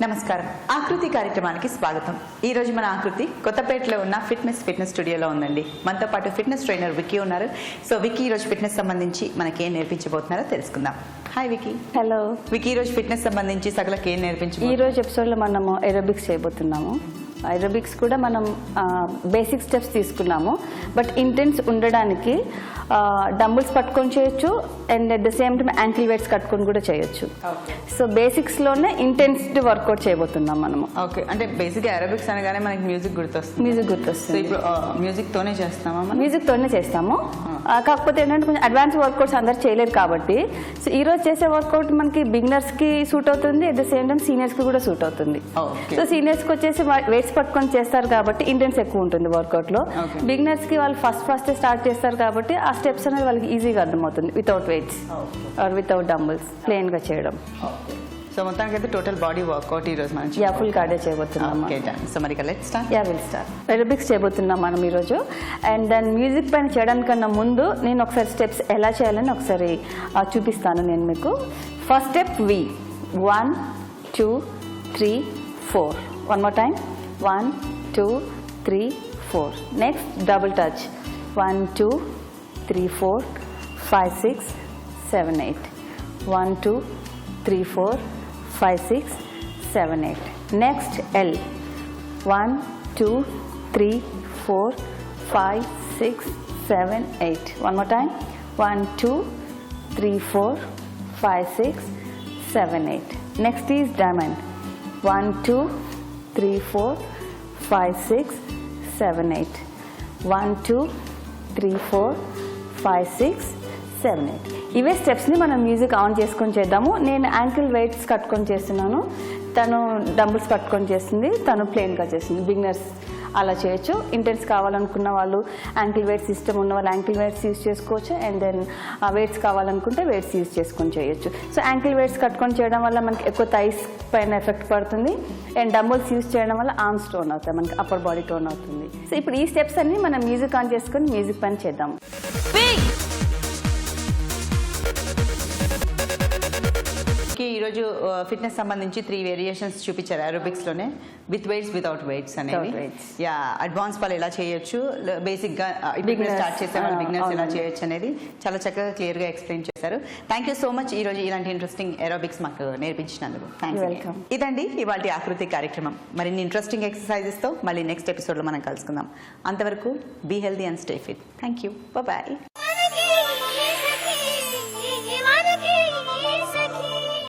నమస్కారం ఆకృతి కార్యక్రమానికి స్వాగతం. ఈ రోజు మన ఆకృతి కొత్తపేటలో ఉన్న ఫిట్నెస్ స్టూడియోలో ఉందండి. మనతో పాటు ఫిట్నెస్ ట్రైనర్ వికీ ఉన్నారు. సో వికీ ఈ రోజు ఫిట్నెస్ సంబంధించి మనకి ఏం నేర్పించబోతున్నారో తెలుసుకుందాం. హాయ్ వికీ. హలో వికీ. ఈ రోజు ఫిట్నెస్ సంబంధించి సగలకి ఏం నేర్పించబోతున్నాం? ఈ రోజు ఎపిసోడ్లో మనము ఏరోబిక్స్ చేయబోతున్నాము. ఏరోబిక్స్ కూడా మనం బేసిక్ స్టెప్స్ తీసుకున్నాము, బట్ ఇంటెన్స్ ఉండడానికి డంబుల్స్ పట్టుకొని చేయొచ్చు and at the same time ankle weights కట్టుకొని కూడా చేయొచ్చు. సో బేసిక్స్లోనే ఇంటెన్సిటీ వర్కౌట్ చేయబోతున్నాం మనము. ఓకే, అంటే బేసిక్గా ఏరోబిక్స్ అనగానే మనకి మ్యూజిక్ గుర్తొస్తుంది. ఇప్పుడు మ్యూజిక్ తోనే చేస్తామా? మ్యూజిక్ తోనే చేస్తాము. కాకపోతే ఏంటంటే కొంచెం అడ్వాన్స్ వర్కౌట్స్ అందరు చేయలేరు కాబట్టి సో ఈ రోజు చేసే వర్కౌట్ మనకి బిగినర్స్ కి సూట్ అవుతుంది, at the same time seniors కి కూడా సూట్ అవుతుంది. సో సీనియర్స్ కి వచ్చేసి వెయిట్స్ పట్టుకొని చేస్తారు కాబట్టి ఇంటెన్స్ ఎక్కువ ఉంటుంది వర్కౌట్ లో. బిగినర్స్ కి వాళ్ళు ఫస్ట్ స్టార్ట్ చేస్తారు కాబట్టి ఆ స్టెప్స్ అనేది వాళ్ళకి ఈజీగా అర్థమవుతుంది without weights or without dumbbells plain గా చేయడం. సో మొత్తానికి అయితే టోటల్ బాడీ వర్కౌట్ ఈ రోజు మనం ఫుల్ కార్డే చేయబోతున్నాం. సో మరి let's start. Will start. Aerobics చేయబోతున్నాం మనం ఈరోజు. అండ్ దాని మ్యూజిక్ పైన చేయడానికన్నా ముందు నేను ఒకసారి స్టెప్స్ ఎలా చేయాలని ఒకసారి చూపిస్తాను నేను మీకు. First step we 1 2 3 4. One more time 1 2 3 4. Next double touch 1 2 3 4 5 6 7 8. 1 2 3 4 5 6 7 8. Next L 1 2 3 4 5 6 7 8. One more time 1 2 3 4 5 6 7 8. Next is diamond 1 2 3 4 5 6 7 8. 1 2 3 4 5 6 7 8. ఇవే స్టెప్స్ని మనం మ్యూజిక్ ఆన్ చేసుకొని చేద్దాము. నేను యాంకిల్ వెయిట్స్ కట్టుకొని చేస్తున్నాను, తను డంబుల్స్ పట్టుకొని చేస్తుంది, తను ప్లెయిన్గా చేస్తుంది. బిగినర్స్ అలా చేయొచ్చు. ఇంటెన్స్ కావాలనుకున్న వాళ్ళు యాంకిల్ వెయిట్స్ సిస్టమ్ ఉన్న వాళ్ళు యాంకిల్ వెయిట్స్ యూజ్ చేసుకోవచ్చు. అండ్ దెన్ వెయిట్స్ కావాలనుకుంటే వెయిట్స్ యూజ్ చేసుకొని చేయొచ్చు. సో యాంకిల్ వెయిట్స్ కట్టుకొని చేయడం వల్ల మనకి ఎక్కువ థైస్ పైన ఎఫెక్ట్ పడుతుంది. అండ్ డంబుల్స్ యూజ్ చేయడం వల్ల ఆర్మ్స్ టోన్ అవుతాయి, మనకి అప్పర్ బాడీ టోన్ అవుతుంది. సో ఇప్పుడు ఈ స్టెప్స్ అన్ని మనం మ్యూజిక్ ఆన్ చేసుకొని మ్యూజిక్ పైన చేద్దాం. ఈరోజు ఫిట్నెస్ సంబంధించి 3 వేరియేషన్స్ చూపించారు ఏరోబిక్స్ లోనే, విత్ వెయిట్స్ వితౌట్ వెయిట్స్ అనేవి. యా, అడ్వాన్స్ వాళ్ళు ఎలా చేయొచ్చు, బేసిక్ గా స్టార్ట్ చేసే వాళ్ళు బిగినర్స్ ఎలా చేయొచ్చు అనేది చాలా చక్కగా క్లియర్ గా ఎక్స్ప్లెయిన్ చేశారు. థ్యాంక్ యూ సో మచ్ ఈ రోజు ఇలాంటి ఇంట్రెస్టింగ్ ఏరోబిక్స్ మాకు నేర్పించినందుకు. ఇదండి ఇవాళ ఆకృతి కార్యక్రమం. మరిన్ని ఇంట్రెస్టింగ్ ఎక్సర్సైజెస్ తో మళ్ళీ నెక్స్ట్ ఎపిసోడ్ లో మనం కలుసుకుందాం. అంతవరకు be healthy and stay fit. Thank you. Bye.